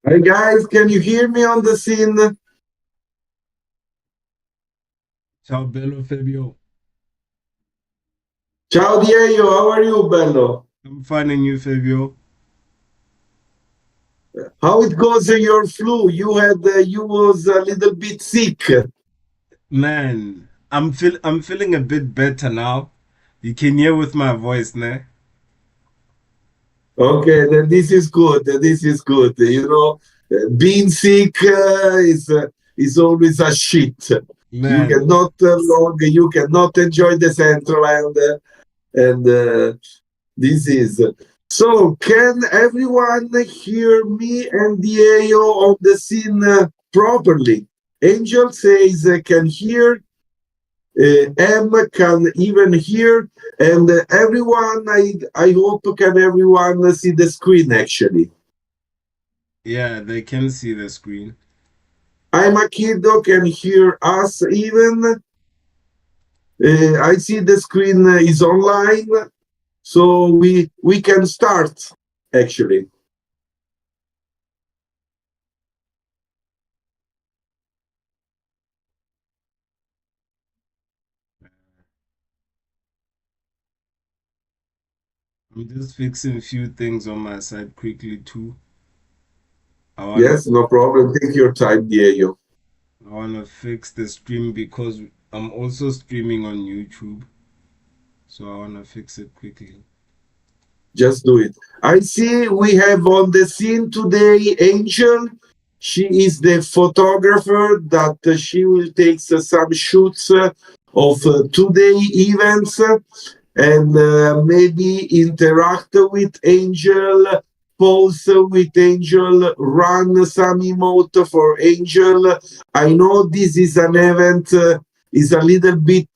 Hi guys, can you hear me on the scene? Ciao, bello Fabio. Ciao Diego, how are you, bello? I'm finding you, Fabio. How it goes your flu? You was a little bit sick. Man, I'm feeling a bit better now. You can hear with my voice, ne? Okay, then this is good. This is good. Being sick is always a shit. You Man, cannot you cannot enjoy the central and this is. So, can everyone hear me and Diego on the scene properly? Angel says can hear, M can even hear, and everyone, I hope can everyone see the screen actually. yeah, they can see the screen. I'm a kiddo can hear us even. I see the screen is online, so we can start actually. I'm just fixing a few things on my side quickly too. I wanna Yes, no problem. Take your time, Diego. I wanna fix the stream because I'm also streaming on YouTube, so I wanna fix it quickly. Just do it. I see we have on the scene today Angel. She is the photographer that she will take some shoots of today events and maybe interact with Angel, pose with Angel, run some emote for Angel. I know this is an event, is a little bit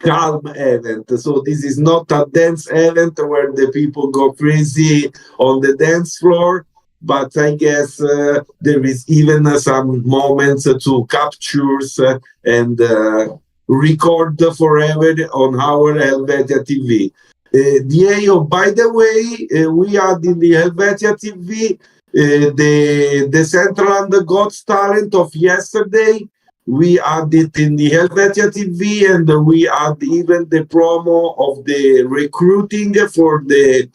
calm event. So this is not a dance event where the people go crazy on the dance floor. But I guess there is even some moments to capture and record forever on our Helvetia TV. Diego, by the way, we had in the Helvetia TV the Central and the God's Talent of yesterday. We had it in the Helvetia TV, and we had even the promo of the recruiting for the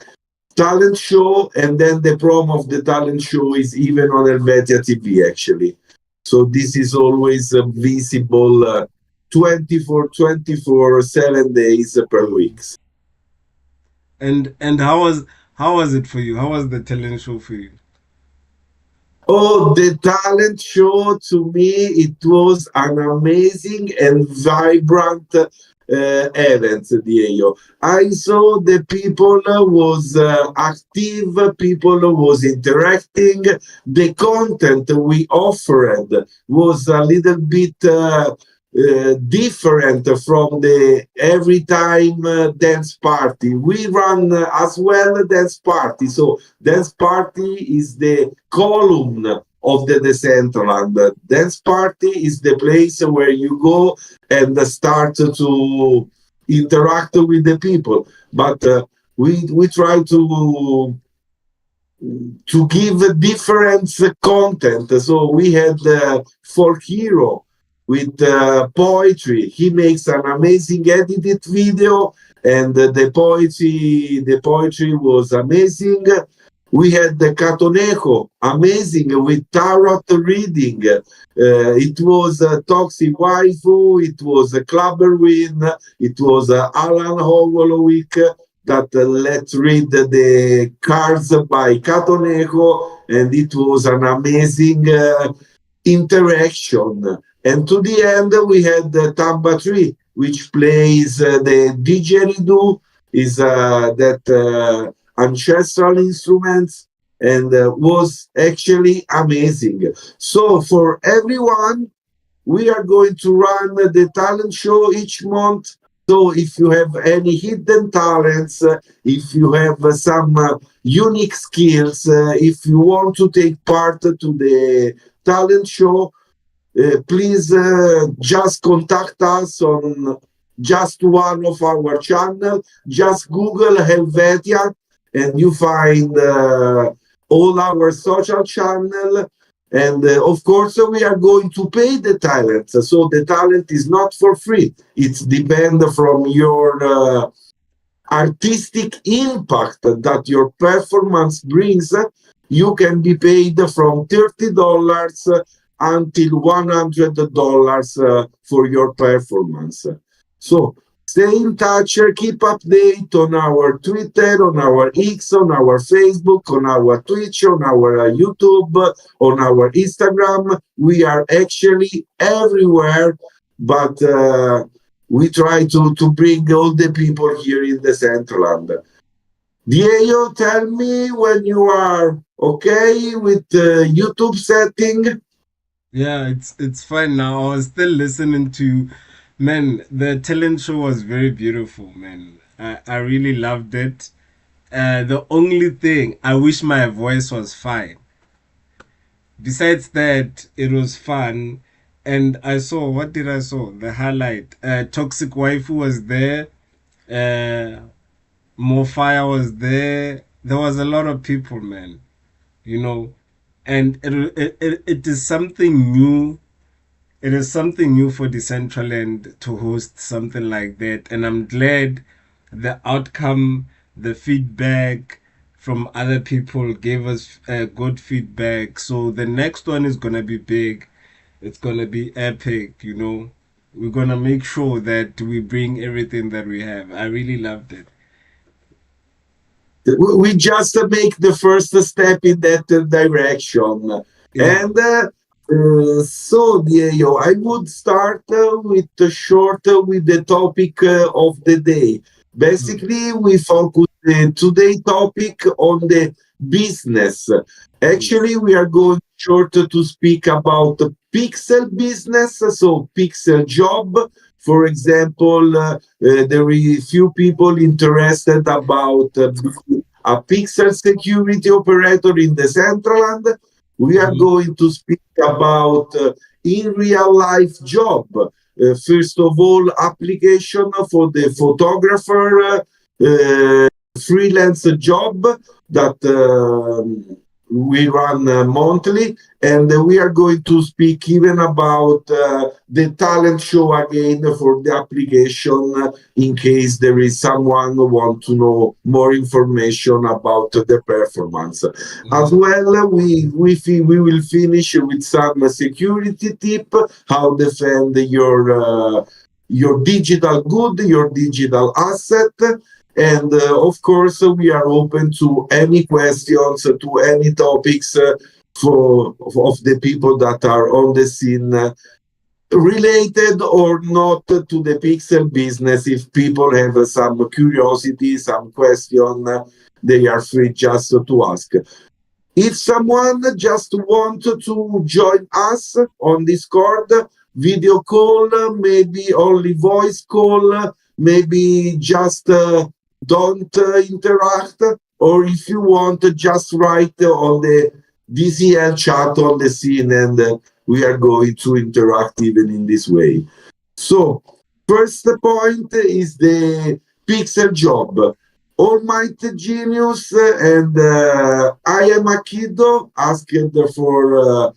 talent show, and then the promo of the talent show is even on Helvetia TV actually. So this is always visible 24, 7 days per week. And how was it for you? How was the talent show for you? Oh, the talent show to me, it was an amazing and vibrant event, Diego. I saw the people was active, people was interacting. The content we offered was a little bit different from the every time dance party. We run as well a dance party. So dance party is the column of the Decentraland. Dance party is the place where you go and start to interact with the people. But we try to give different content. So we had Folk Hero with poetry. He makes an amazing edited video, and the poetry was amazing. We had the Catonejo, amazing with tarot reading. It was Toxic Waifu, it was Clubber Win, it was Alan Hogolowick that let's read the cards by Catonejo, and it was an amazing interaction. And to the end, we had the Tamba Tree, which plays the didgeridoo, is that ancestral instruments, and was actually amazing. So for everyone, we are going to run the talent show each month. So if you have any hidden talents, if you have some unique skills, if you want to take part to the talent show, please just contact us on just one of our channel. Just Google Helvetia, and you find all our social channel. And of course, we are going to pay the talent. So the talent is not for free. It's depend from your artistic impact that your performance brings. You can be paid from $30 until $100 for your performance. So stay in touch, keep update on our Twitter, on our X, on our Facebook, on our Twitch, on our YouTube, on our Instagram. We are actually everywhere, but we try to bring all the people here in the Centerland. Diego, tell me when you are okay with the YouTube setting. Yeah, it's fine now. I was still listening to, man, the talent show was very beautiful, man. I really loved it. The only thing, I wish my voice was fine. Besides that, it was fun. And I saw, what did I saw? The highlight. Toxic Waifu was there. Uh, More Fire was there. There was a lot of people, man. You know, and it is something new. It is something new for Decentraland to host something like that, and I'm glad the outcome, the feedback from other people gave us good feedback. So the next one is gonna be big. It's gonna be epic. You know, we're gonna make sure that we bring everything that we have. I really loved it. We just make the first step in that direction. Yeah. And so, Diego, I would start with short with the topic of the day. Mm. Basically, we focus today topic on the business. Yes. Actually, we are going short to speak about the pixel business, so pixel job. For example, there are few people interested about a pixel security operator in the Centerland. We are Mm-hmm. going to speak about in real life job. First of all, application for the photographer freelance job that we run monthly, and we are going to speak even about the talent show again for the application in case there is someone who want to know more information about the performance. As Mm-hmm. well, we will finish with some security tip, how defend your digital good, your digital asset, and of course, we are open to any questions, to any topics for of the people that are on the scene, related or not to the pixel business. If people have some curiosity, some question, they are free just to ask. If someone just want to join us on Discord, video call, maybe only voice call, maybe just don't interact, or if you want, just write on the DCL chat on the scene, and we are going to interact even in this way. So, first point is the pixel job. Almighty Genius and I am a kiddo asked for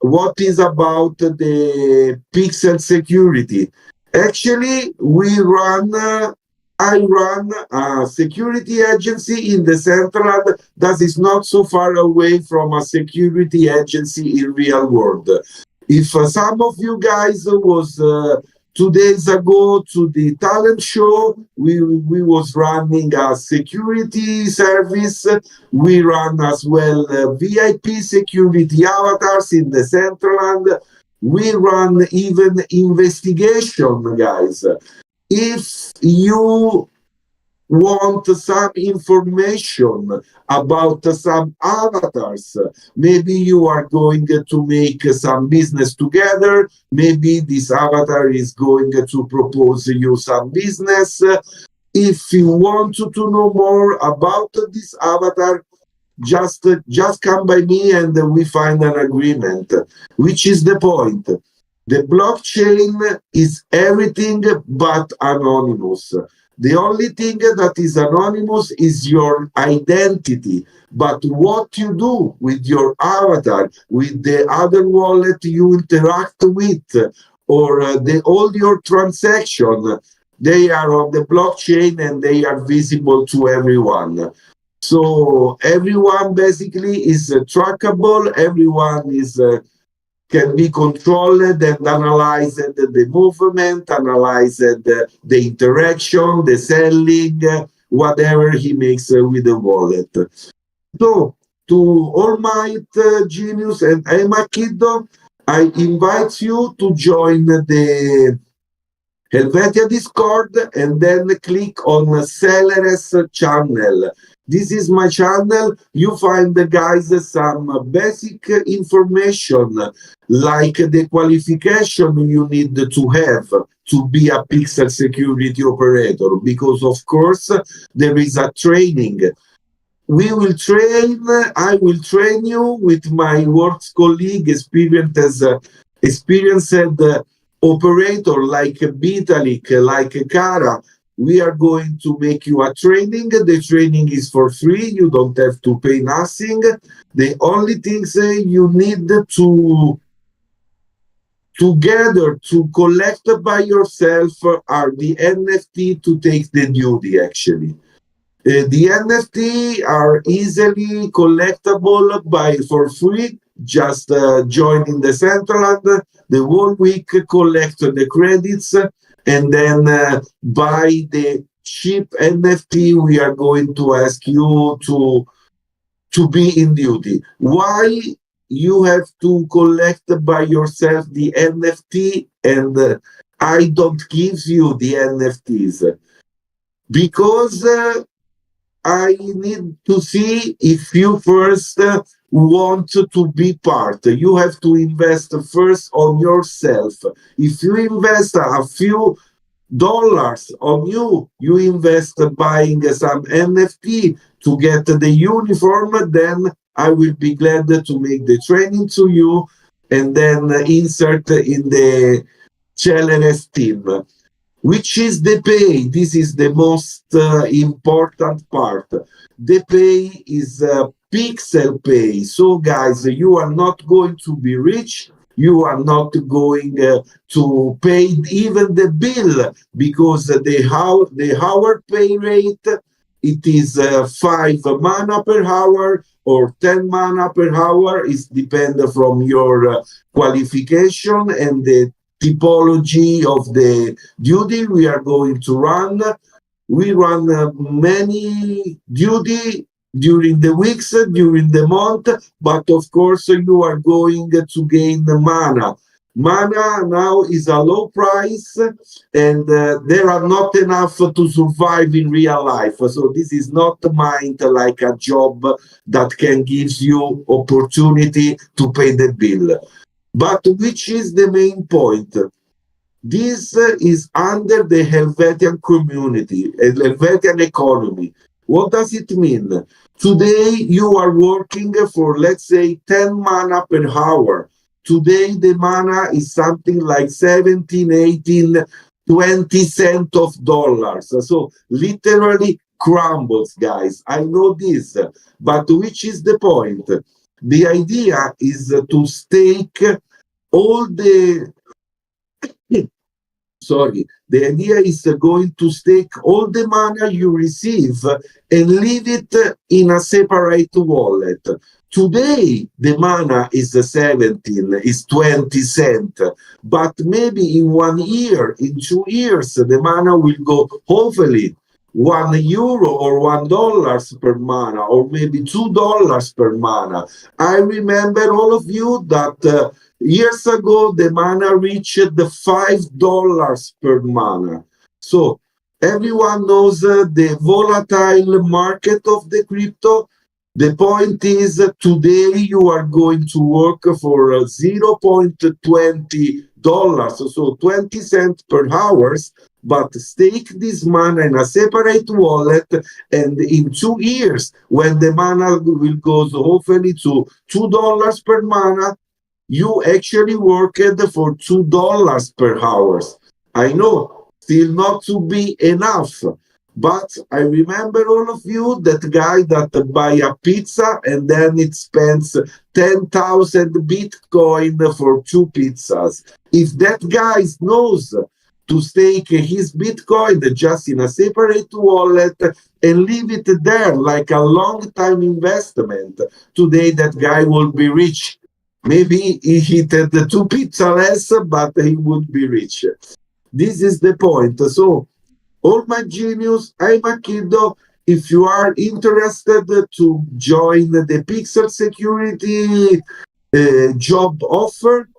what is about the pixel security. Actually, I run a security agency in the Central that is not so far away from a security agency in real world. If some of you guys was 2 days ago to the talent show, we was running a security service. We run as well VIP security avatars in the Centerland. We run even investigation, guys. If you want some information about some avatars, maybe you are going to make some business together, maybe this avatar is going to propose you some business. If you want to know more about this avatar, just come by me and we find an agreement. Which is the point? The blockchain is everything but anonymous. The only thing that is anonymous is your identity. But what you do with your avatar, with the other wallet you interact with, or all your transaction, they are on the blockchain and they are visible to everyone. So everyone basically is trackable, everyone is can be controlled and analyzed, the movement, analyzed the interaction, the selling, whatever he makes with the wallet. So, to all might genius and Emma Kiddo, I invite you to join the Hellvetya Discord and then click on Seller's channel. This is my channel. You find, guys, some basic information like the qualification you need to have to be a pixel security operator, because of course there is a training. We will train, I will train you with my work colleague, experienced operator like Vitalik, like Kara. We are going to make you a training. The training is for free. You don't have to pay nothing. The only things you need to gather, to collect by yourself are the NFT to take the duty, actually. The NFT are easily collectible for free. Just join in the Centraland the whole week, collect the credits, and then buy the cheap NFT. We are going to ask you to be in duty. Why you have to collect by yourself the NFT and I don't give you the NFTs? Because I need to see if you first want to be part. You have to invest first on yourself. If you invest a few dollars on you, you invest buying some NFT to get the uniform, then I will be glad to make the training to you and then insert in the CLNS team. Which is the pay? This is the most important part. The pay is pixel pay. So guys, you are not going to be rich. You are not going to pay even the bill, because the hour pay rate, it is 5 mana per hour or 10 mana per hour. It depends from your qualification and the typology of the duty we are going to run. We run many duty during the weeks, during the month, but of course you are going to gain mana. Mana now is a low price and there are not enough to survive in real life. So this is not meant like a job that can give you opportunity to pay the bill. But which is the main point? This is under the Helvetian community, Helvetian economy. What does it mean? Today you are working for, let's say, 10 mana per hour. Today the mana is something like 17, 18, 20 cents of dollars. So literally crumbles, guys. I know this, but which is the point? The idea is to stake all the the idea is going to stake all the money you receive and leave it in a separate wallet. Today the mana is 17, is 20 cents, but maybe in 1 year, in 2 years, the mana will go hopefully €1 or $1 per mana, or maybe $2 per mana. I remember all of you that years ago the mana reached the $5 per mana. So everyone knows the volatile market of the crypto. The point is today you are going to work for $0.20, so 20 cents per hour, but stake this mana in a separate wallet, and in 2 years, when the mana will go hopefully to $2 per mana, you actually worked for $2 per hour. I know, still not to be enough, But I remember all of you that guy that buy a pizza and then it spends 10,000 Bitcoin for two pizzas. If that guy knows to stake his Bitcoin just in a separate wallet and leave it there like a long time investment, today that guy will be rich. Maybe he hit the two pizza less, but he would be rich. This is the point. So all my genius, I'm a kiddo. If you are interested to join the Pixel Security job offer,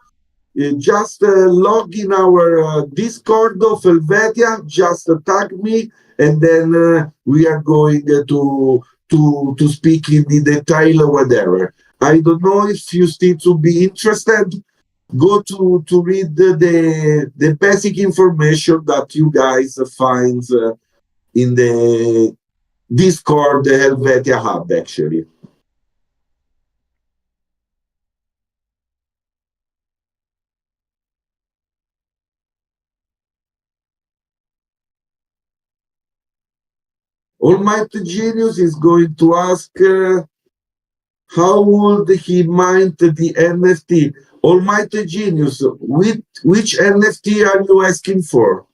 just log in our Discord of Hellvetya, just tag me, and then we are going to speak in the detail or whatever. I don't know if you still to be interested. Go to read the basic information that you guys find in the Discord, the Hellvetya Hub, actually. Almighty Genius is going to ask how would he mint the NFT? Almighty Genius, which NFT are you asking for?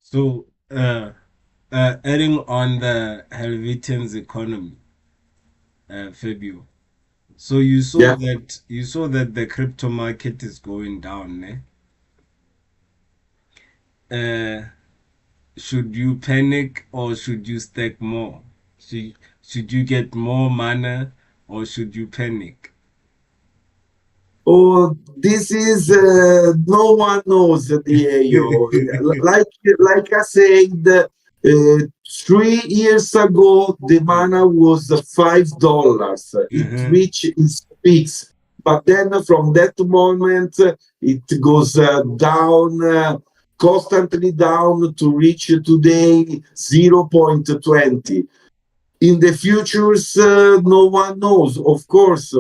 So, adding on the Helvetian's economy, Fabio. So Yeah. you saw that the crypto market is going down, eh? Should you panic or should you stack more? Should you get more mana or should you panic? Oh, this is no one knows the AO. Like I said, 3 years ago, the mana was $5. It Uh-huh. reached its peaks, but then from that moment, it goes down, constantly down to reach today 0.20. In the futures, no one knows, of course,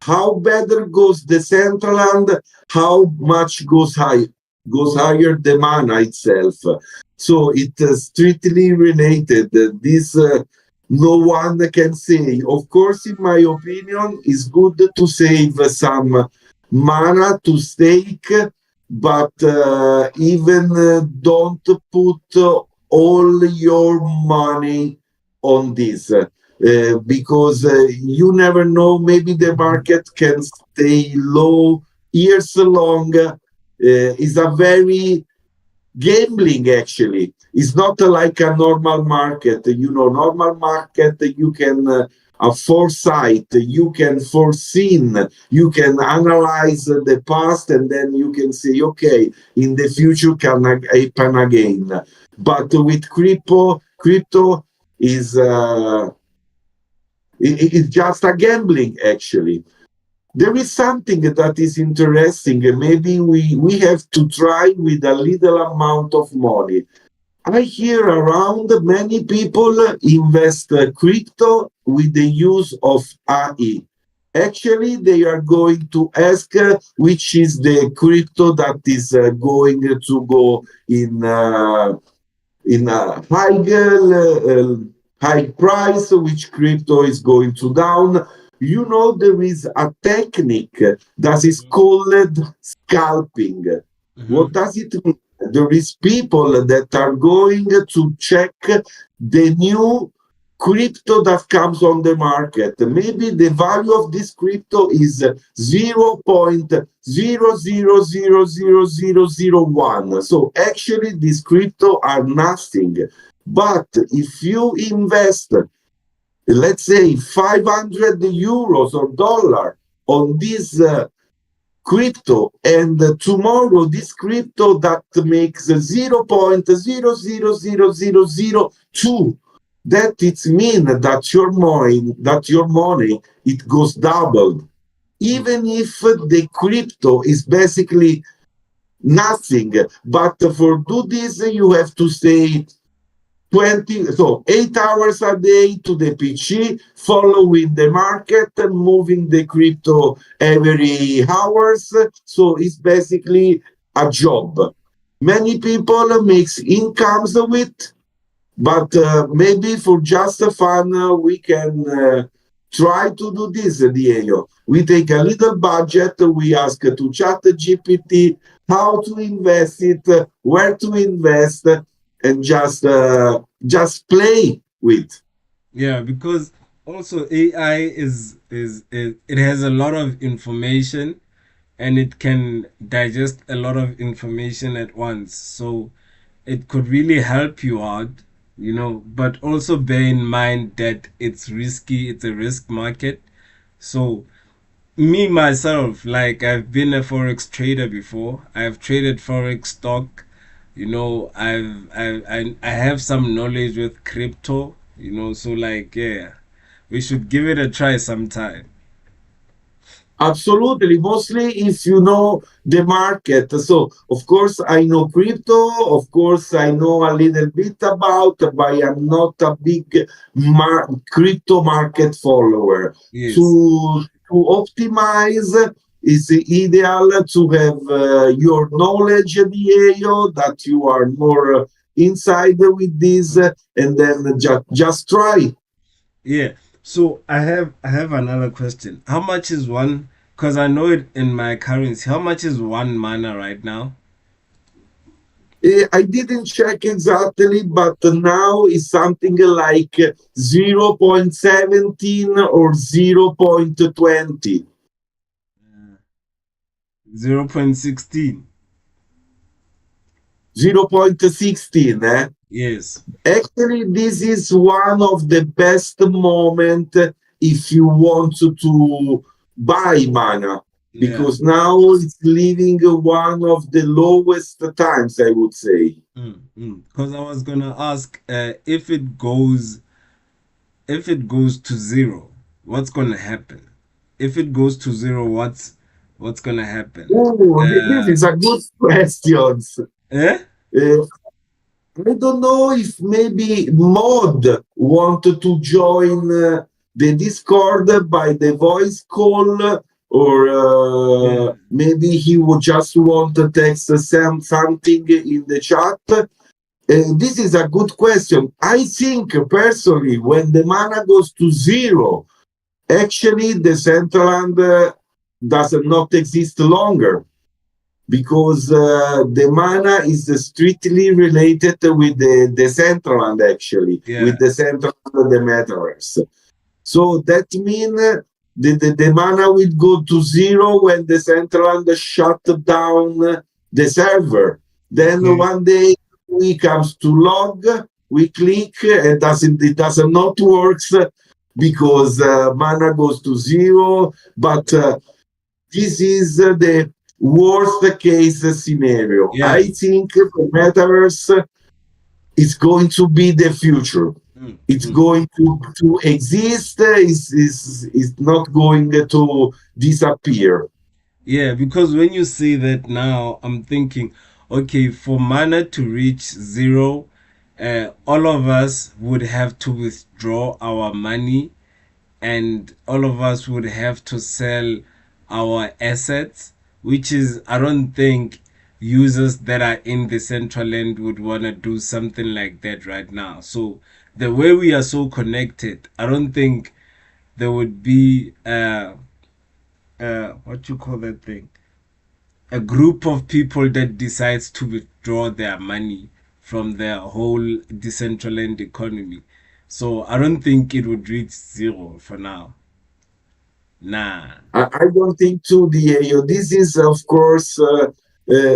how better goes the central land, how much goes higher the mana itself. So it is strictly related. This no one can say. Of course, in my opinion, it's good to save some mana to stake, but even don't put all your money on this because you never know. Maybe the market can stay low years long. Is a very gambling actually. It's not like a normal market. Normal market you can a foresight, you can foresee, you can analyze the past, and then you can say, okay, in the future can happen again. But with crypto is it's just a gambling actually. There is something that is interesting. Maybe we have to try with a little amount of money. I hear around many people invest crypto with the use of AI. Actually, they are going to ask which is the crypto that is going to go in a high price, which crypto is going to down. There is a technique that is called scalping. What Mhm. does it mean? There is people that are going to check the new crypto that comes on the market. Maybe the value of this crypto is 0.00000001. So actually, these crypto are nothing. But if you invest, let's say, 500 euros or dollar on this crypto, and tomorrow this crypto that makes 0.000002, that it means that your money it goes doubled. mm, even if the crypto is basically nothing. But for do this, you have to stay 8 hours a day to the PC, following the market, moving the crypto every hours. So it's basically a job. Many people makes incomes with, but maybe for just fun, we can try to do this, Diego. We take a little budget, we ask to chat GPT how to invest it, where to invest, and just play with. yeah, because also AI it has a lot of information and it can digest a lot of information at once. So it could really help you out, but also bear in mind that it's risky, it's a risk market. So me myself, like I've been a forex trader before. I've traded forex stock. I have some knowledge with crypto. So like yeah, we should give it a try sometime. Absolutely, mostly if you know the market. So, of course, I know crypto. Of course, I know a little bit about, but I'm not a big crypto market follower. Yes. To optimize, is ideal to have your knowledge, Diego, that you are more inside with this, and then just try. Yeah. So I have another question. How much is one? Because I know it in my currency. How much is one mana right now? I didn't check exactly, but now it's something like 0.17 or 0.20. 0.16. 0.16, eh? Yes. Actually, this is one of the best moment if you want to buy mana, Yeah. because now it's living one of the lowest times, I would say. Because I was gonna ask, if it goes to zero, what's gonna happen? If it goes to zero, what's gonna happen? Oh, this is a good question. Eh? Uh, I don't know if maybe Mod wanted to join the Discord by the voice call, or Yeah. maybe he would just want to text something in the chat. This is a good question. I think personally, when the mana goes to zero, actually the central land does not exist longer, because the mana is strictly related with the Decentraland, actually, with Yeah. the Decentraland and the Metaverse. So that means the mana will go to zero when the Decentraland shut down the server. Then Okay. one day we comes to log, we click, and it does not works because mana goes to zero. But this is the worst case scenario. I Yeah. think the metaverse is going to be the future. Mm, It's mm. going to exist. Is not going to disappear. Yeah, because when you say that now, I'm thinking, okay, for mana to reach zero, all of us would have to withdraw our money and all of us would have to sell our assets, which is, I don't think users that are in the central end would want to do something like that right now. So, the way we are so connected, I don't think there would be, what you call that thing? A group of people that decides to withdraw their money from their whole decentralized economy. So I don't think it would reach zero for now. Nah. I don't think to the this is of course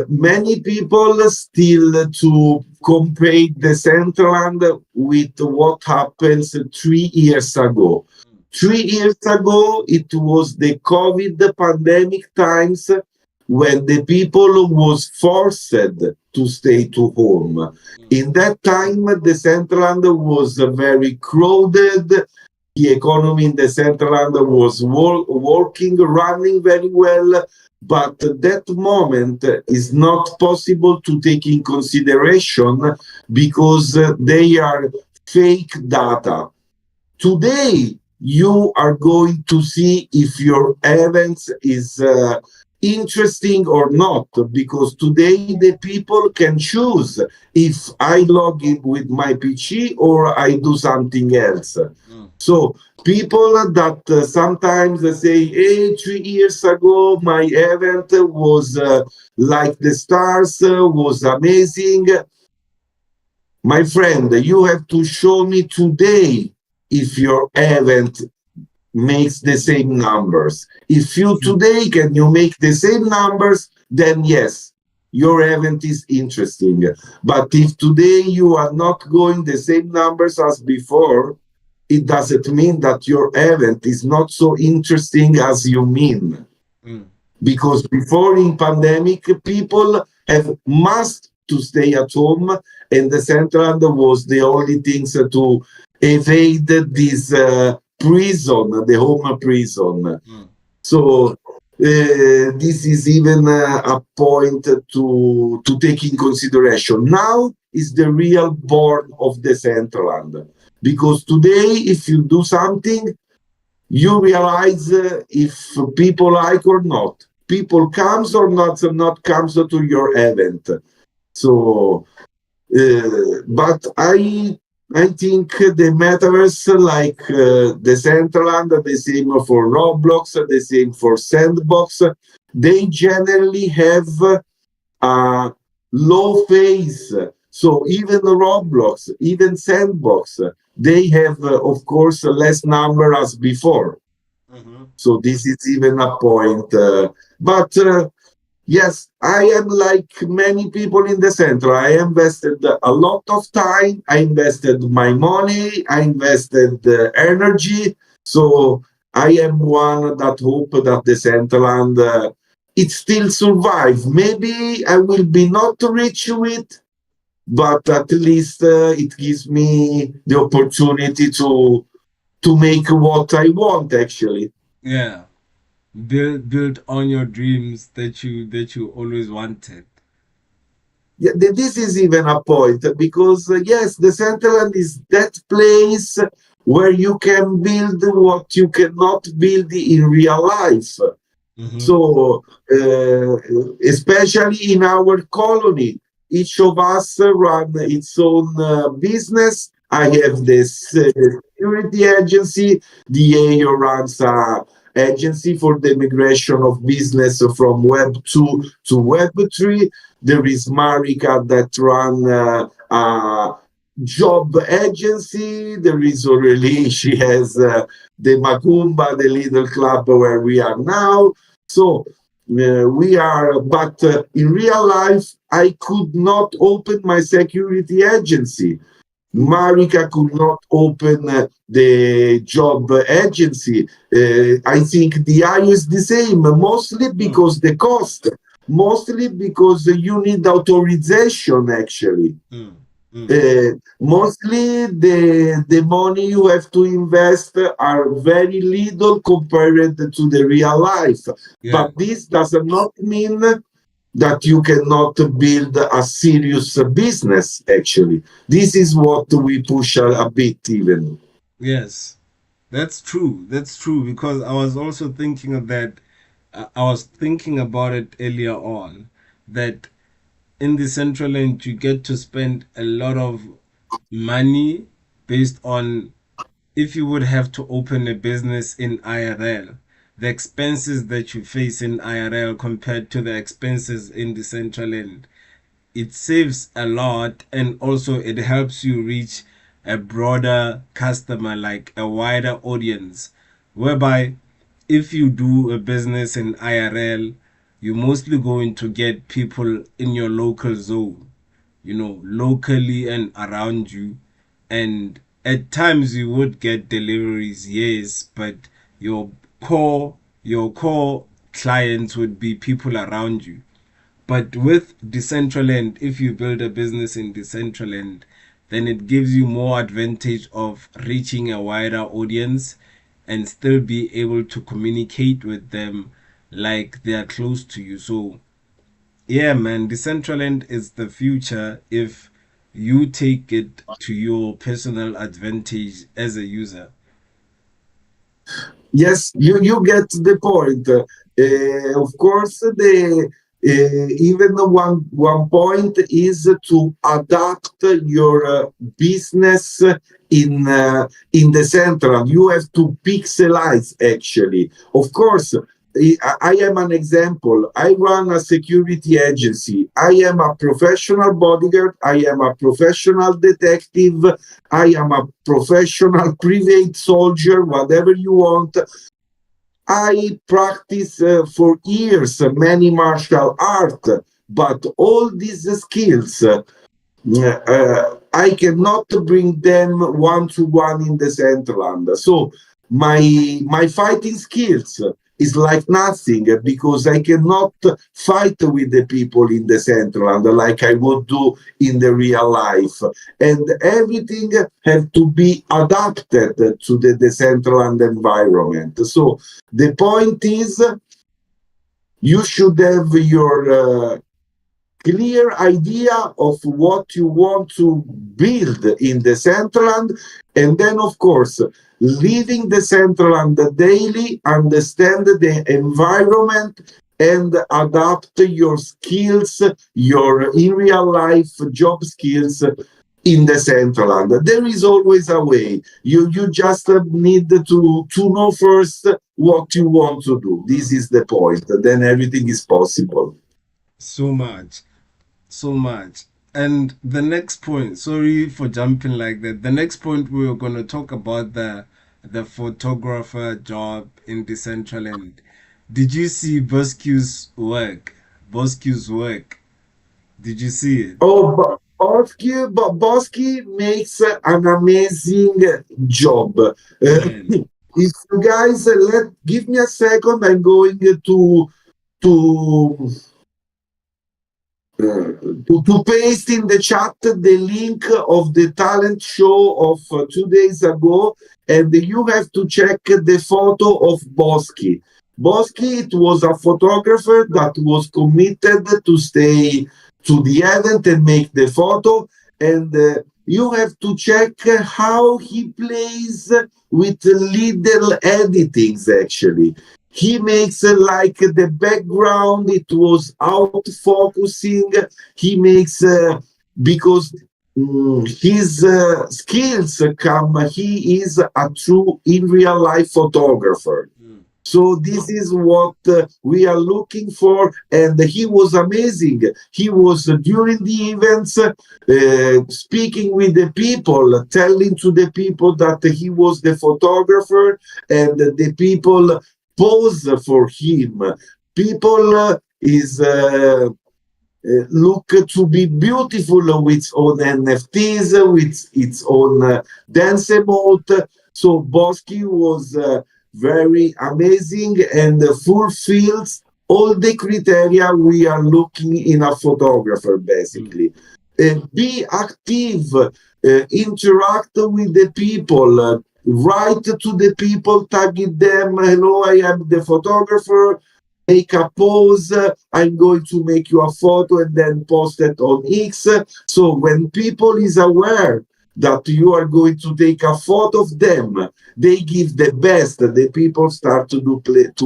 many people still to compare the Centerland with what happens 3 years ago. 3 years ago, it was the COVID pandemic times when the people was forced to stay to home. In that time, the Centerland was very crowded. the economy in the Centerland was working, running very well, but that moment is not possible to take in consideration because they are fake data. Today, you are going to see if your event is interesting or not, because today the people can choose if I log in with my PC or I do something else. So people that sometimes say, hey, 3 years ago, my event was like the stars, was amazing. My friend, you have to show me today if your event makes the same numbers. If you today can you make the same numbers, then yes, your event is interesting. But if today you are not going the same numbers as before, it doesn't mean that your event is not so interesting as you mean. Because before in pandemic, people have must to stay at home, and the Central was the only things to evade this prison, the home prison. So this is even a point to take in consideration. Now is the real born of the Centerland, because today if you do something, you realize if people like or not. People comes or not comes to your event. So, but I think the metaverse, like the Centerland, the same for Roblox, the same for Sandbox, they generally have a low phase. So even Roblox, even Sandbox, they have, of course, less number as before. So this is even a point. But yes, I am like many people in the center. I invested a lot of time. I invested my money. I invested energy. So I am one that hope that the Centerland it still survive. Maybe I will be not rich with, but at least it gives me the opportunity to make what I want actually. Yeah. Build on your dreams that you always wanted. Yeah, this is even a point because yes, the Centerland is that place where you can build what you cannot build in real life. So, especially in our colony, each of us run its own business. I have this security agency. DiyaotheGod runs a agency for the migration of business from Web 2 to Web 3. There is Marika that run a job agency. There is Aurelie, she has the Macumba, the little club where we are now. So we are, but in real life, I could not open my security agency. Marika could not open the job agency. I think the I is the same, mostly because the cost, mostly because you need authorization actually. Mostly the money you have to invest are very little compared to the real life. But this does not mean that you cannot build a serious business actually. This is what we push a bit even. Yes. That's true. That's true because I was also thinking of that. I was thinking about it earlier on that in the Central End you get to spend a lot of money based on if you would have to open a business in IRL, the expenses that you face in IRL compared to the expenses in the Central End. It saves a lot and also it helps you reach a broader customer, like a wider audience, whereby if you do a business in IRL, you're mostly going to get people in your local zone, locally and around you. And at times you would get deliveries, yes, but your core clients would be people around you. But with Decentraland, if you build a business in Decentraland, then it gives you more advantage of reaching a wider audience and still be able to communicate with them like they are close to you. So yeah, man, Decentraland is the future if you take it to your personal advantage as a user. Yes, you get the point. Of course, the even one point is to adapt your business in the central. You have to pixelize actually. Of course, I am an example. I run a security agency. I am a professional bodyguard. I am a professional detective. I am a professional private soldier, whatever you want. I practice for years many martial art, but all these skills I cannot bring them one to one in the Centerland. So my fighting skills is like nothing because I cannot fight with the people in the Centerland like I would do in the real life. And everything has to be adapted to the Decentraland environment. So the point is you should have your clear idea of what you want to build in the Centerland, and then of course leaving the Centerland daily, understand the environment and adapt your skills, your in real life job skills in the Centerland. There is always a way. You just need to know first what you want to do. This is the point. Then everything is possible. So much. So much. And the next point, sorry for jumping like that. The next point we were gonna talk about the photographer job in Decentraland. Did you see Bosque's work? Bosque's work. Did you see it? Oh, Boschi makes an amazing job. Man. If you guys let give me a second, I'm going to to paste in the chat the link of the talent show of 2 days ago, and you have to check the photo of Boschi. Boschi, it was a photographer that was committed to stay to the event and make the photo, and you have to check how he plays with little editings actually. He makes like the background, it was out focusing. He makes because his skills come, he is a true in real life photographer. So this is what we are looking for, and he was amazing. He was during the events speaking with the people, telling to the people that he was the photographer, and the people pose for him. People is look to be beautiful with its own NFTs, with its own dance emote. So Boschi was very amazing and fulfills all the criteria we are looking in a photographer, basically. Be active, interact with the people, write to the people, tagging them, hello, I am the photographer, make a pose, I'm going to make you a photo and then post it on X. So when people is aware that you are going to take a photo of them, they give the best. The people start to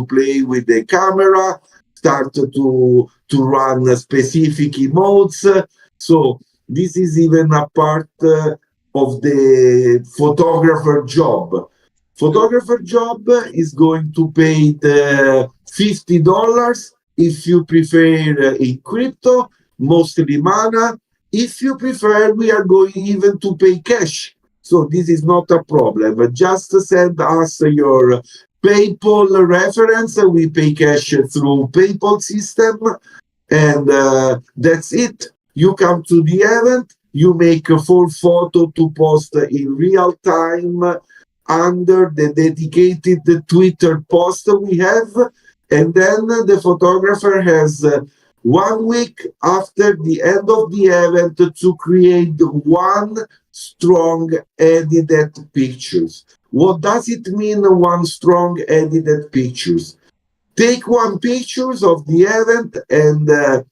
play with the camera, start to run specific emotes. So this is even a part of the photographer job. Photographer job is going to pay the $50 if you prefer in crypto, mostly mana. If you prefer, we are going even to pay cash. So this is not a problem. Just send us your PayPal reference. We pay cash through PayPal system. And that's it. You come to the event. You make a full photo to post in real time under the dedicated Twitter post we have. And then the photographer has 1 week after the end of the event to create one strong edited pictures. What does it mean, one strong edited pictures? Take one pictures of the event and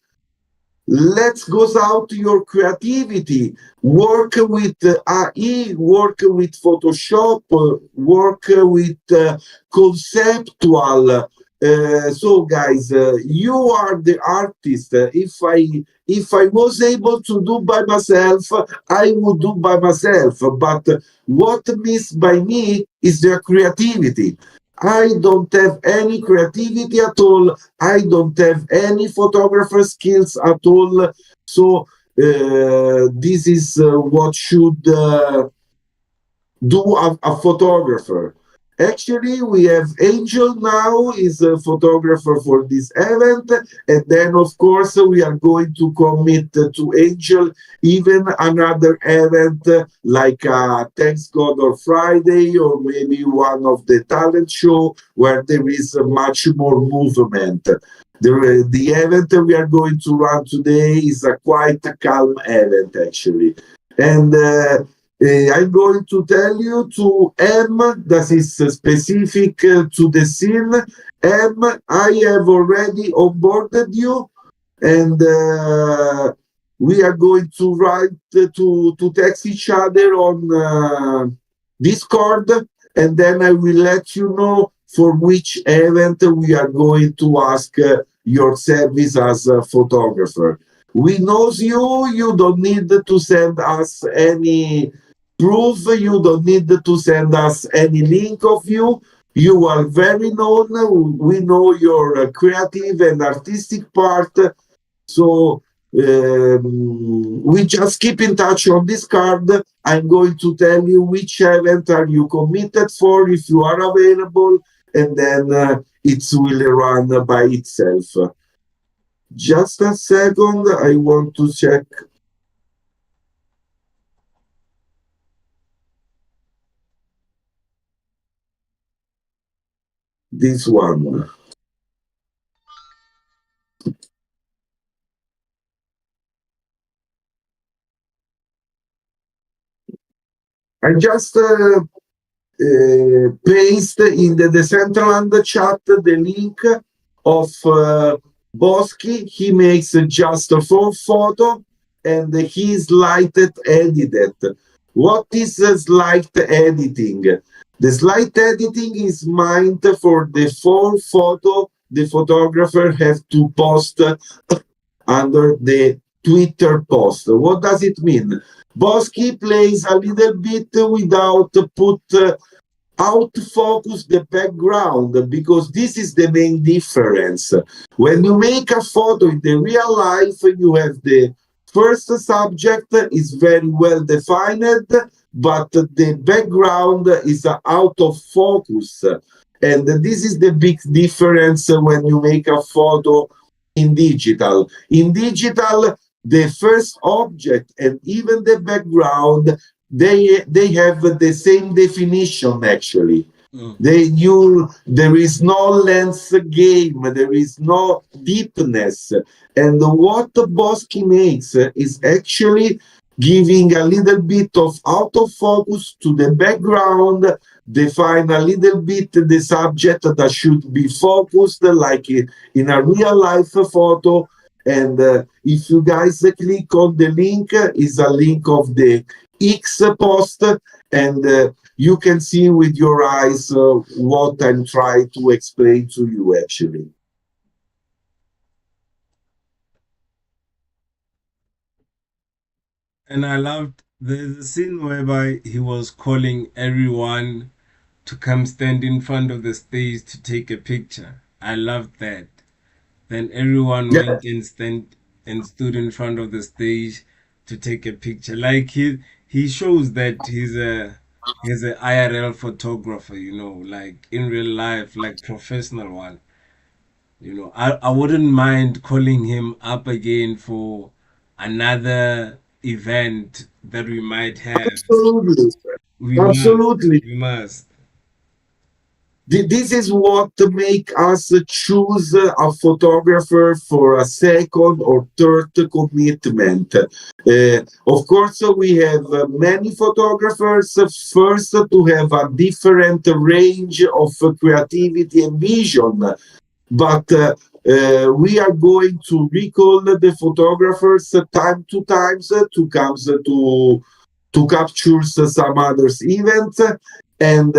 let's go out to your creativity. Work with AI, work with Photoshop, work with conceptual. So guys, you are the artist. If I was able to do by myself, I would do by myself. But what missed by me is their creativity. I don't have any creativity at all. I don't have any photographer skills at all. So this is what should do a photographer. Actually, we have Angel now is a photographer for this event, and then of course we are going to commit to Angel even another event like Thanks God or Friday, or maybe one of the talent show where there is much more movement. The event we are going to run today is a quite calm event actually, and I'm going to tell you to M, that is specific to the scene. M, I have already onboarded you, and we are going to write to text each other on Discord, and then I will let you know for which event we are going to ask your service as a photographer. We knows you. You don't need to send us any proof. You don't need to send us any link of you. You are very known. We know your creative and artistic part. So we just keep in touch on this card. I'm going to tell you which event are you committed for if you are available, and then it will run by itself. Just a second, I want to check. This one. I just paste in the Decentraland chat the link of Boschi. He makes just a full photo and he is lighted edited. What is slide editing? The slide editing is meant for the full photo the photographer has to post under the Twitter post. What does it mean? Boschi plays a little bit without put out focus the background, because this is the main difference. When you make a photo in the real life, you have the first subject is very well defined, but the background is out of focus. And this is the big difference when you make a photo in digital. In digital, the first object and even the background, they have the same definition actually. There is no lens game, there is no deepness. And what Boschi makes is actually giving a little bit of out of focus to the background, define a little bit the subject that should be focused, like in a real life photo. And if you guys click on the link, is a link of the X post, and you can see with your eyes what I'm trying to explain to you actually. And I loved the scene whereby he was calling everyone to come stand in front of the stage to take a picture. I loved that. Then everyone Yeah. went and stood in front of the stage to take a picture. Like he shows that he's a IRL photographer, like in real life, like professional one. I wouldn't mind calling him up again for another event that we might have. Absolutely. We must. Absolutely. We must. This is what make us choose a photographer for a second or third commitment. Of course, we have many photographers. First, to have a different range of creativity and vision, but we are going to recall the photographers time to times to comes to capture some others event. And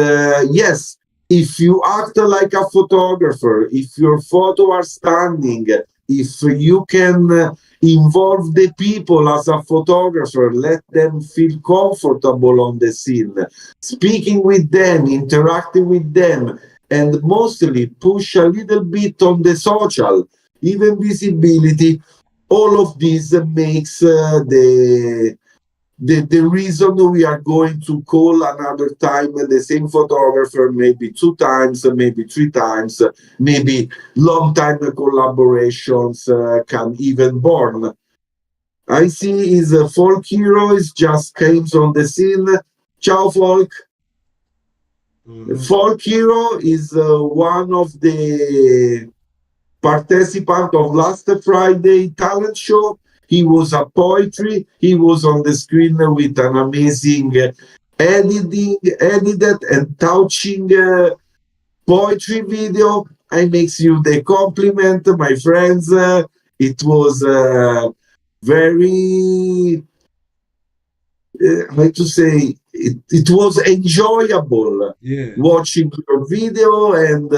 yes, if you act like a photographer, if your photo are standing, if you can involve the people as a photographer, let them feel comfortable on the scene, speaking with them, interacting with them, and mostly push a little bit on the social, even visibility, all of this makes the reason we are going to call another time the same photographer, maybe 2 times, maybe 3 times, maybe long time collaborations can even born. I see is a folk hero is just came on the scene. Ciao folk. Folk hero is one of the participant of last Friday talent show. He was a poetry. He was on the screen with an amazing edited and touching poetry video. I makes you the compliment, my friends. It was very, how to say, it was enjoyable watching your video and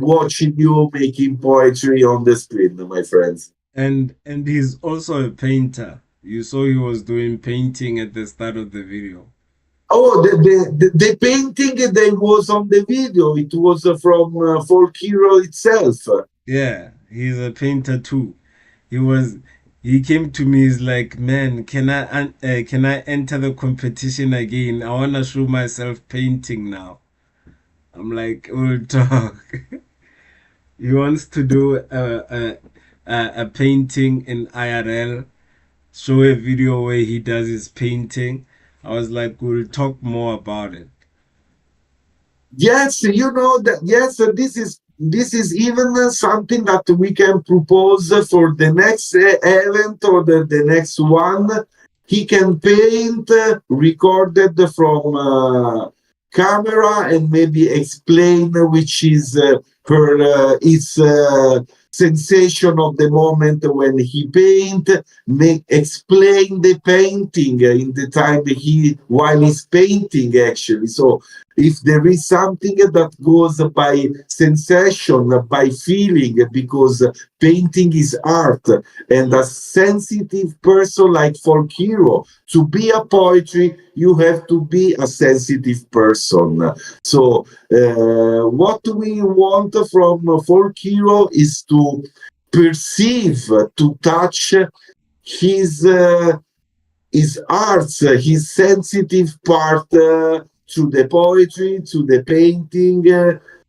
watching you making poetry on the screen, my friends. And he's also a painter. You saw he was doing painting at the start of the video. Oh, the painting that was on the video, it was from Folk Hero itself. Yeah, he's a painter too. He came to me. He's like, man, can I enter the competition again? I wanna show myself painting now. I'm like, we'll talk. He wants to do a painting in IRL, show a video where he does his painting. I was like, we'll talk more about it. Yes, you know that. Yes, this is even something that we can propose for the next event or the next one. He can paint recorded from camera and maybe explain which is her its sensation of the moment when he paint, explain the painting in the time he while he's painting actually. So if there is something that goes by sensation, by feeling, because painting is art, and a sensitive person like Folk Hero, to be a poetry, you have to be a sensitive person. So what we want from Folk Hero is to perceive, to touch his arts, his sensitive part to the poetry, to the painting.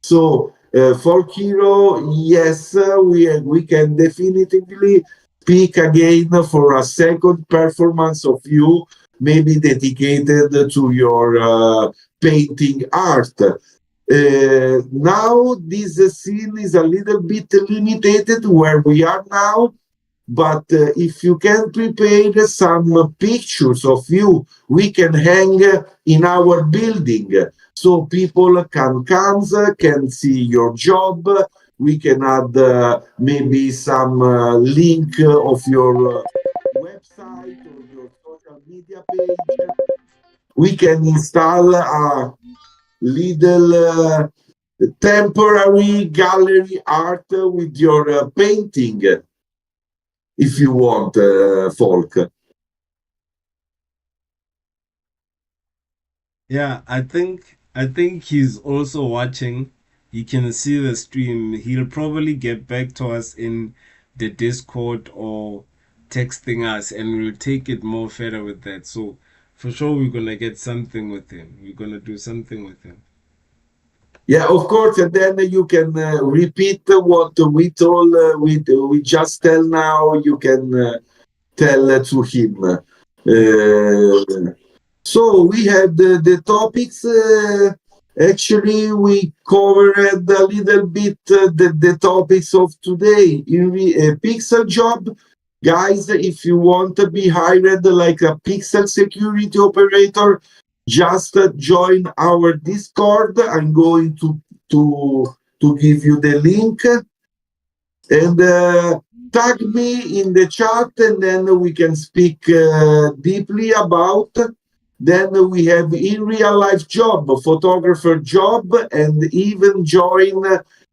So Folk Hero, yes, we can definitively speak again for a second performance of you, maybe dedicated to your painting art. Now this scene is a little bit limited where we are now, but if you can prepare some pictures of you, we can hang in our building so people can come, can see your job. We can add maybe some link of your website or your social media page. We can install a little temporary gallery art with your painting, if you want, Folk. Yeah, I think he's also watching. He can see the stream. He'll probably get back to us in the Discord or texting us, and we'll take it more further with that. So for sure, we're gonna get something with him. We're gonna do something with him. Yeah, of course, and then you can repeat what we told, we just tell now, you can tell to him. So we had the topics. Actually, we covered a little bit the topics of today. In a Pixel job, guys, if you want to be hired like a Pixel security operator, just join our Discord. I'm going to to give you the link and tag me in the chat, and then we can speak deeply about. Then we have in real life job, photographer job, and even join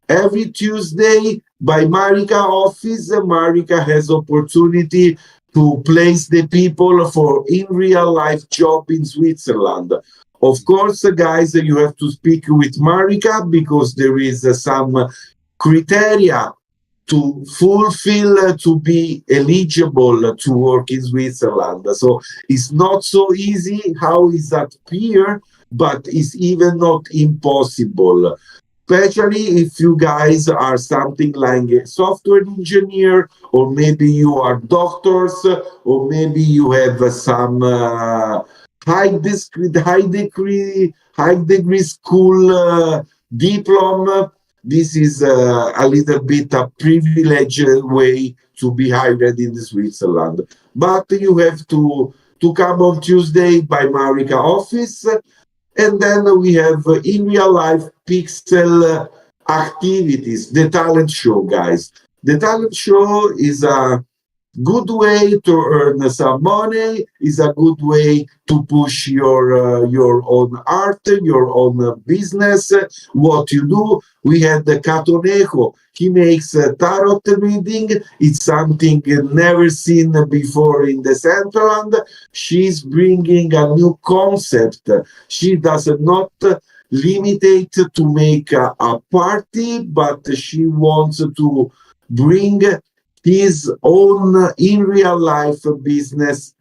every Tuesday by Marika office. Marika has opportunity to place the people for in real life job in Switzerland. Of course, guys, you have to speak with Marika because there is some criteria to fulfill to be eligible to work in Switzerland. So it's not so easy how is that appear, but it's even not impossible. Especially if you guys are something like a software engineer, or maybe you are doctors, or maybe you have some high degree school diploma. This is a little bit a privileged way to be hired in Switzerland. But you have to come on Tuesday by Marika office, and then we have in real life Pixel activities, the talent show, guys. The talent show is a good way to earn some money, is a good way to push your own art, your own business, what you do. We had the Catonejo. He makes tarot reading. It's something never seen before in the Centerland. She's bringing a new concept. She does not limit it to make a party, but she wants to bring his own in real life business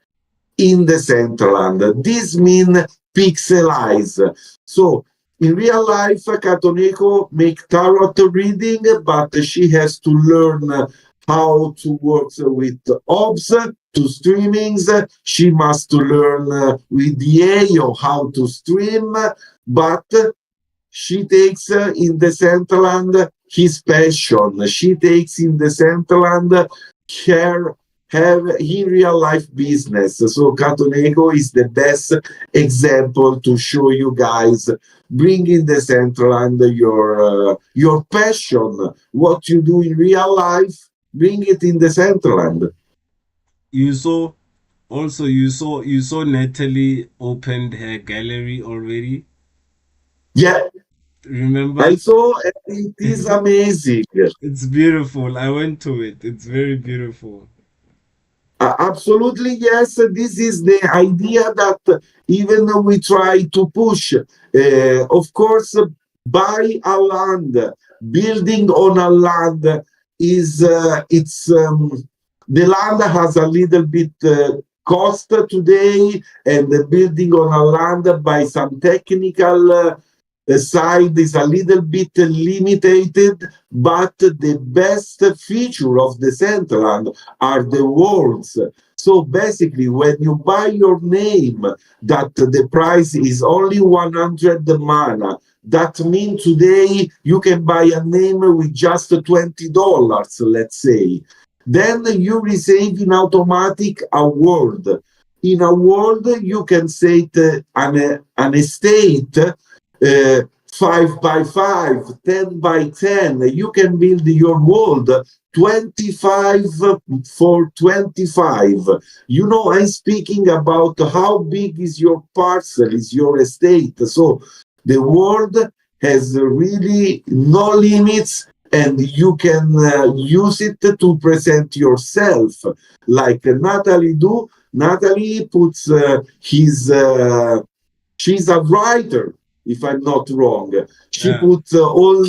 in the Centerland. This means pixelize. So in real life, Catonejo make tarot reading, but she has to learn how to work with OBS to streamings. She must learn with Diyayo how to stream, but she takes in the Centerland his passion. She takes in the Centerland her in real life business. So Catonejo is the best example to show you guys. Bring in the Centerland your passion, what you do in real life. Bring it in the Centerland. You saw also you saw Natalie opened her gallery already. Yeah, I Remember? saw, it is amazing. It's beautiful. I went to it. It's very beautiful. Absolutely, yes. This is the idea that even we try to push. Of course, buy a land, building on a land is it's the land has a little bit cost today, and the building on a land by some technical side is a little bit limited, but the best feature of the Centerland are the words. So basically, when you buy your name, that the price is only 100 mana. That means today you can buy a name with just $20, let's say. Then you receive in automatic a word. In a word, you can say an estate 5 by 5, 10 by 10. You can build your world 25 for 25. You know, I'm speaking about how big is your parcel, is your estate. So the world has really no limits, and you can use it to present yourself like Natalie do. Natalie puts she's a writer, if I'm not wrong. She Yeah. put all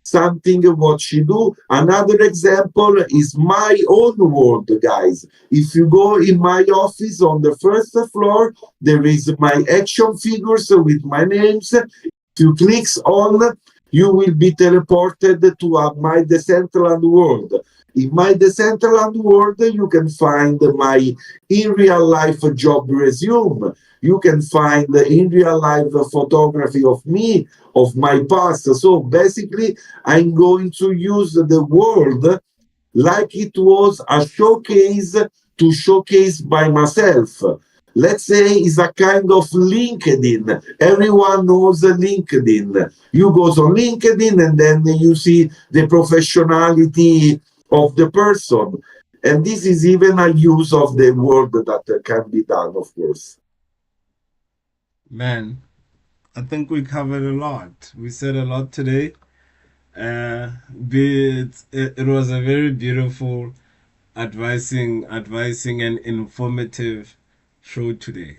something what she do. Another example is my own world, guys. If you go in my office on the first floor, there is my action figures with my names. If you click on, you will be teleported to my Decentraland world. In my Decentraland world, you can find my in real life job resume. you can find in real life photography of me, of my past. So basically, I'm going to use the world like it was a showcase to showcase by myself. Let's say it's a kind of LinkedIn. Everyone knows LinkedIn. You go on LinkedIn and then you see the professionality of the person. And this is even a use of the word that can be done, of course. Man, I think we covered a lot. We said a lot today. It was a very beautiful, advising and informative show today.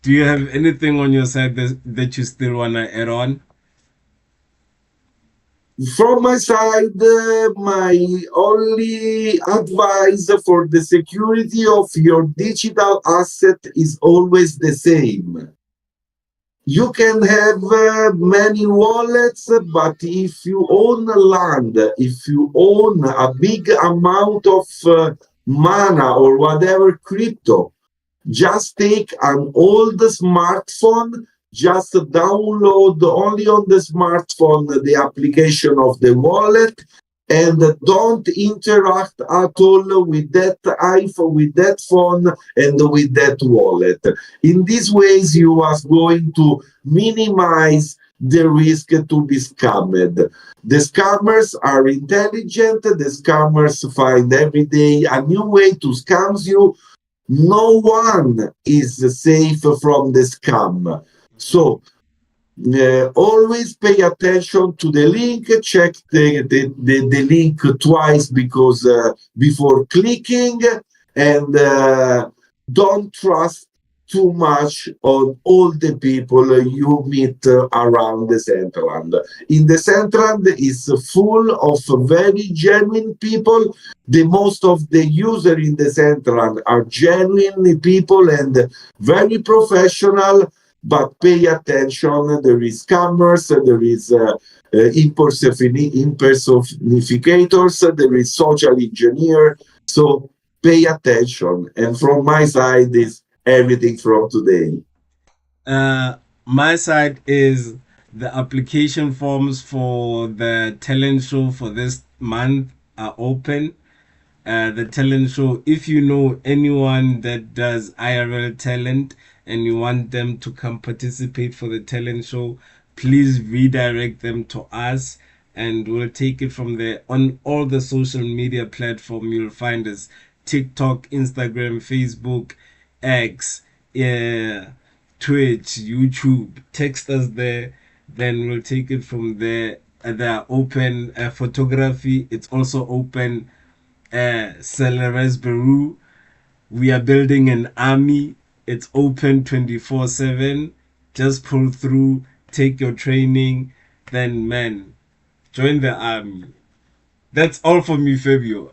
Do you have anything on your side that you still want to add on? From my side, my only advice for the security of your digital asset is always the same. You can have many wallets, but if you own land, if you own a big amount of mana or whatever crypto, just take an old smartphone, just download only on the smartphone the application of the wallet, and don't interact at all with that iPhone, with that phone, and with that wallet. In these ways, you are going to minimize the risk to be scammed. The scammers are intelligent. The scammers find every day a new way to scam you. No one is safe from the scam. So always pay attention to the link, check the link twice because before clicking, and don't trust too much on all the people you meet around the Centerland. In the Centerland is full of very genuine people. The most of the users in the Centerland are genuine people and very professional. But pay attention, there is scammers, there is impersonificators, there is social engineer. So pay attention. And from my side is everything from today. My side is the application forms for the talent show for this month are open. The talent show, if you know anyone that does IRL talent and you want them to come participate for the talent show, please redirect them to us and we'll take it from there. On all the social media platform you'll find us: TikTok, Instagram, Facebook, X, Twitch, YouTube. Text us there, then we'll take it from there. They're open. Photography, it's also open. Celeres Beru, we are building an army. It's open 24/7. Just pull through, take your training, then man, join the army. That's all for me, Fabio.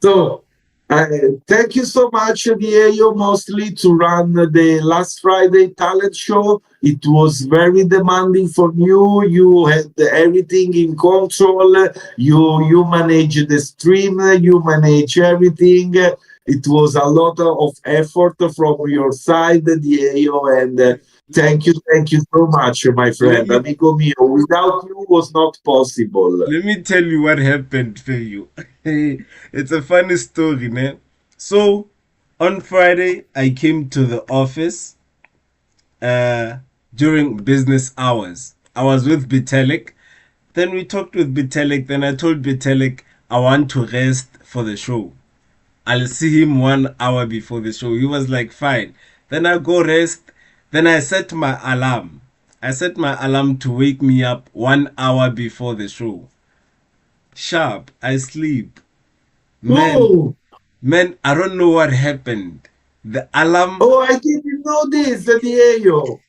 So thank you so much, Diego, mostly to run the last Friday talent show. It was very demanding for you. You had everything in control. You manage the stream. You manage everything. It was a lot of effort from your side, Diego, and thank you so much, my friend. Amico mio, without you was not possible. Let me tell you what happened, Fabio. It's a funny story, man. So, on Friday, I came to the office during business hours. I was with Bitalik. Then we talked with Bitalik. Then I told Bitalik I want to rest for the show. I'll see him 1 hour before the show. He was like, fine. Then I go rest. Then I set my alarm. I set my alarm to wake me up 1 hour before the show. Sharp. I sleep. Oh, Man, I don't know what happened. The alarm. oh, I didn't know this, Diego.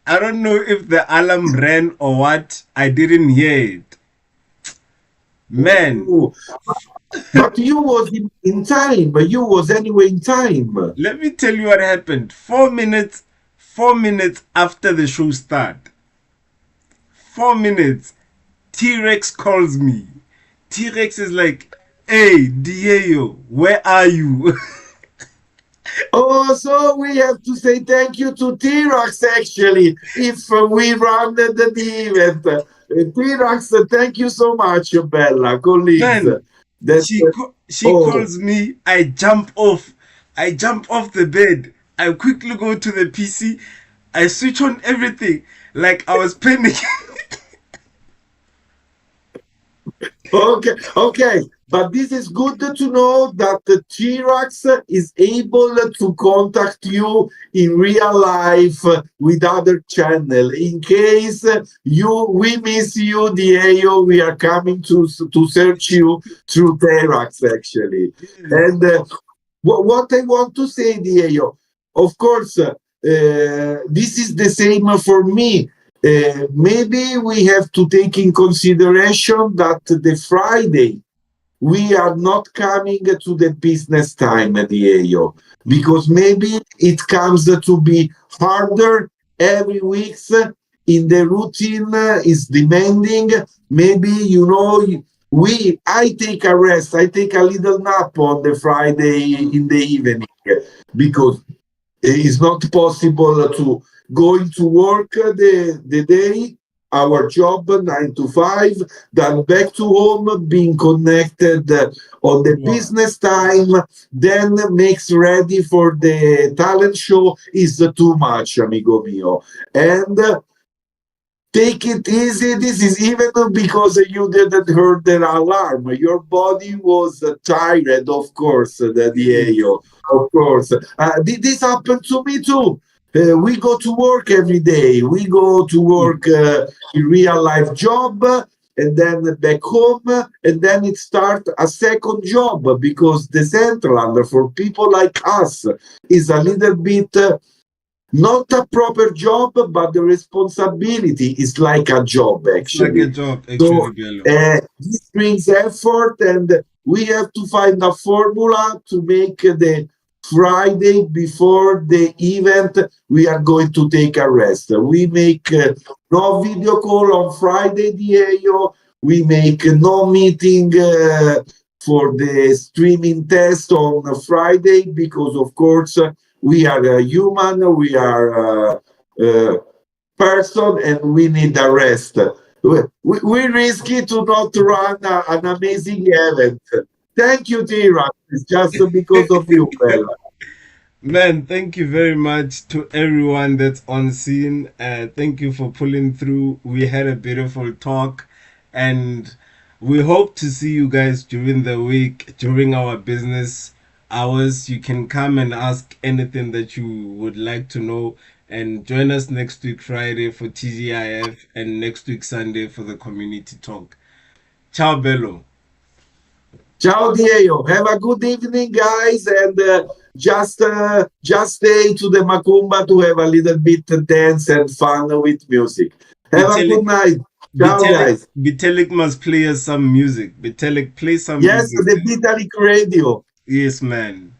I don't know if the alarm ran or what. I didn't hear it. Man. Oh, but you was in time. You was anyway in time. Let me tell you what happened. 4 minutes after the show start. 4 minutes. T-Rex calls me. T-Rex is like, hey, Diego, where are you? Oh, so we have to say thank you to T-Rex actually, if we run the event. T-Rex, thank you so much, Bella, colleagues. Man, That, she oh, calls me, I jump off. I jump off the bed. I quickly go to the PC. I switch on everything. Like I was panicking. okay, okay. But this is good to know that the T-Rex is able to contact you in real life with other channel. In case we miss you, Diego, we are coming to search you through T-Rex actually. Yes. And what I want to say, Diego, of course, this is the same for me. Maybe we have to take in consideration that the Friday we are not coming to the business time, Diego, because maybe it comes to be harder every week in the routine is demanding. Maybe I take a rest, I take a little nap on the Friday in the evening because it's not possible to go into work the day, our job 9 to 5, then back to home, being connected on the Wow. business time, then makes ready for the talent show is too much, amigo mio. And take it easy. This is even because you didn't heard the alarm. Your body was tired, of course, the Yes. Diego, of course. This happened to me too. We go to work every day. We go to work in real life job and then back home and then it start a second job because the central for people like us is a little bit not a proper job, but the responsibility is like a job It's like a actually. job, So actually, Bello. this brings effort, and we have to find a formula to make the Friday before the event. We are going to take a rest. We make no video call on Friday, Diego. We make no meeting for the streaming test on Friday because, of course, we are a human, we are a person, and we need a rest. We risk it to not run an amazing event. Thank you, Tira. It's just because of you, Bella. Man, thank you very much to everyone that's on scene. Thank you for pulling through. We had a beautiful talk, and we hope to see you guys during the week, during our business hours. You can come and ask anything that you would like to know, and join us next week, Friday, for TGIF, and next week, Sunday, for the community talk. Ciao, Bello. Ciao, Diego. Have a good evening, guys, and just stay to the Macumba to have a little bit dance and fun with music. Have a good Vitalik, night. Ciao, Vitalik, guys. Vitalik must play us some music. Vitalik, play some Yes, music, the man. Vitalik Radio. Yes, man.